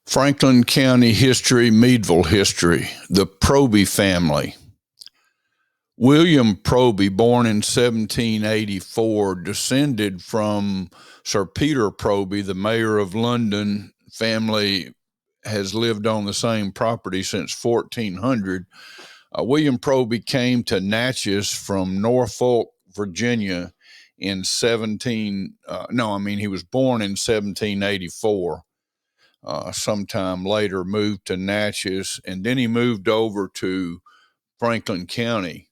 Franklin County history, Meadville history, the Proby family. William Proby, born in 1784, descended from Sir Peter Proby, the mayor of London. Family has lived on the same property since 1400. William Proby came to Natchez from Norfolk, Virginia in he was born in 1784. Sometime later moved to Natchez, and then he moved over to Franklin County.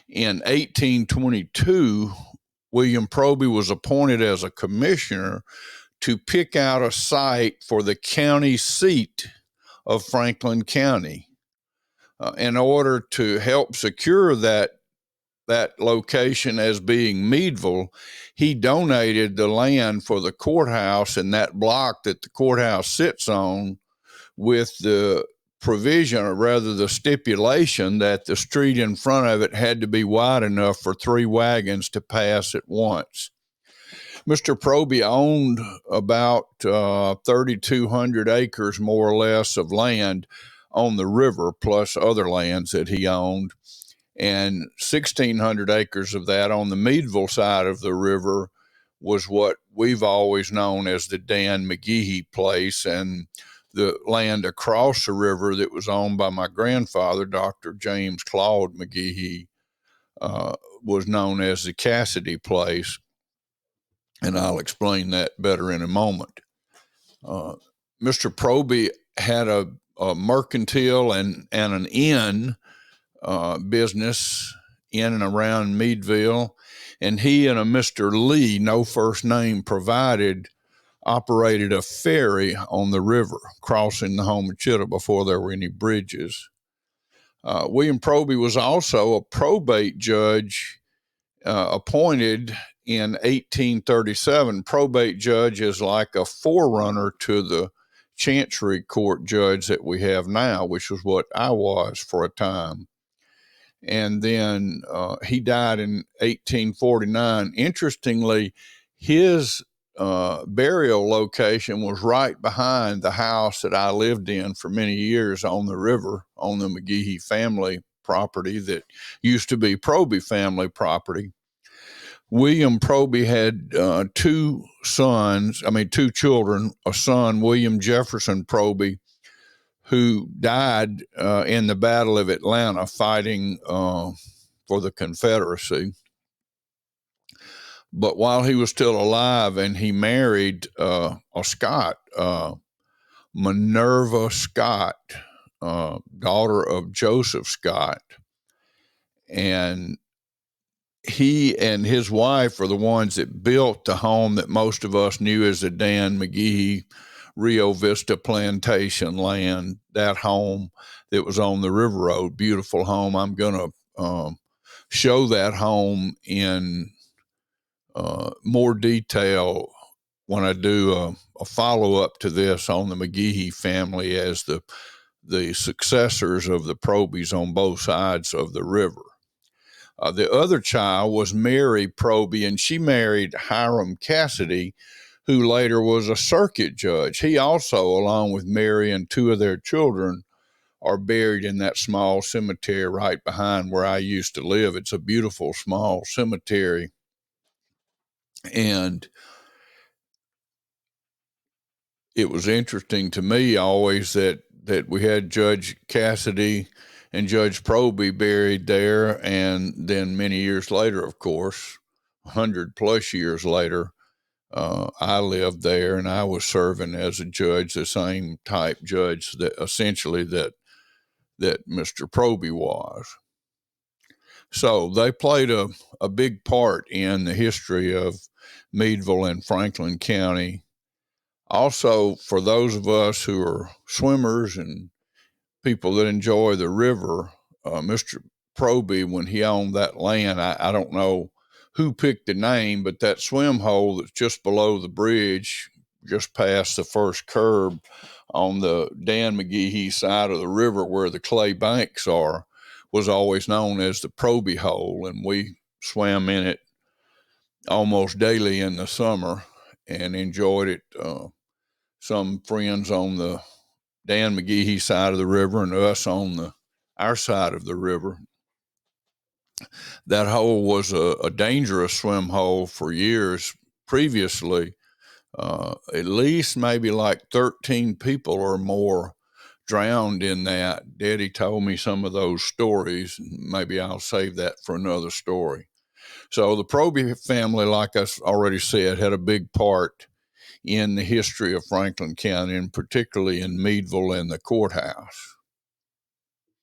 In 1822, William Proby was appointed as a commissioner to pick out a site for the county seat of Franklin County. In order to help secure that location as being Meadville, he donated the land for the courthouse and that block that the courthouse sits on, with the provision, or rather the stipulation, that the street in front of it had to be wide enough for 3 wagons to pass at once. Mr. Proby owned about 3,200 acres, more or less, of land on the river, plus other lands that he owned, and 1,600 acres of that on the Meadville side of the river was what we've always known as the Dan McGehee place, and the land across the river that was owned by my grandfather, Dr. James Claude McGehee, was known as the Cassidy place, and I'll explain that better in a moment. Mr. Proby had a mercantile and an inn business in and around Meadville, and he and a Mr. Lee, no first name provided, operated a ferry on the river, crossing the Homachita before there were any bridges. William Proby was also a probate judge appointed in 1837. Probate judge is like a forerunner to the Chancery Court judge that we have now, which was what I was for a time. And then he died in 1849. Interestingly, his burial location was right behind the house that I lived in for many years on the river, on the McGehee family property that used to be Proby family property. William Proby had two children, a son, William Jefferson Proby, who died in the Battle of Atlanta fighting for the Confederacy. But while he was still alive, and he married a Scott, Minerva Scott, daughter of Joseph Scott. And he and his wife are the ones that built the home that most of us knew as the Dan McGehee Rio Vista Plantation land, that home that was on the River Road. Beautiful home. I'm going to show that home in more detail when I do a follow-up to this on the McGehee family as the successors of the Probys on both sides of the river. The other child was Mary Proby, and she married Hiram Cassidy, who later was a circuit judge. He also, along with Mary and 2 of their children, are buried in that small cemetery right behind where I used to live. It's a beautiful small cemetery. And it was interesting to me always that we had Judge Cassidy and Judge Proby buried there, and then many years later, of course, 100 plus years later, I lived there, and I was serving as a judge, the same type judge that essentially that Mr. Proby was. So they played a big part in the history of Meadville and Franklin County. Also, for those of us who are swimmers and people that enjoy the river, Mr. Proby, when he owned that land, I don't know who picked the name, but that swim hole that's just below the bridge, just past the first curb on the Dan McGehee side of the river where the clay banks are, was always known as the Proby hole, and we swam in it almost daily in the summer and enjoyed it. Some friends on the Dan McGeehee side of the river and us on our side of the river. That hole was a dangerous swim hole for years previously. At least maybe like 13 people or more drowned in that. Daddy told me some of those stories. Maybe I'll save that for another story. So the Proby family, like I already said, had a big part in the history of Franklin County, and particularly in Meadville and the courthouse.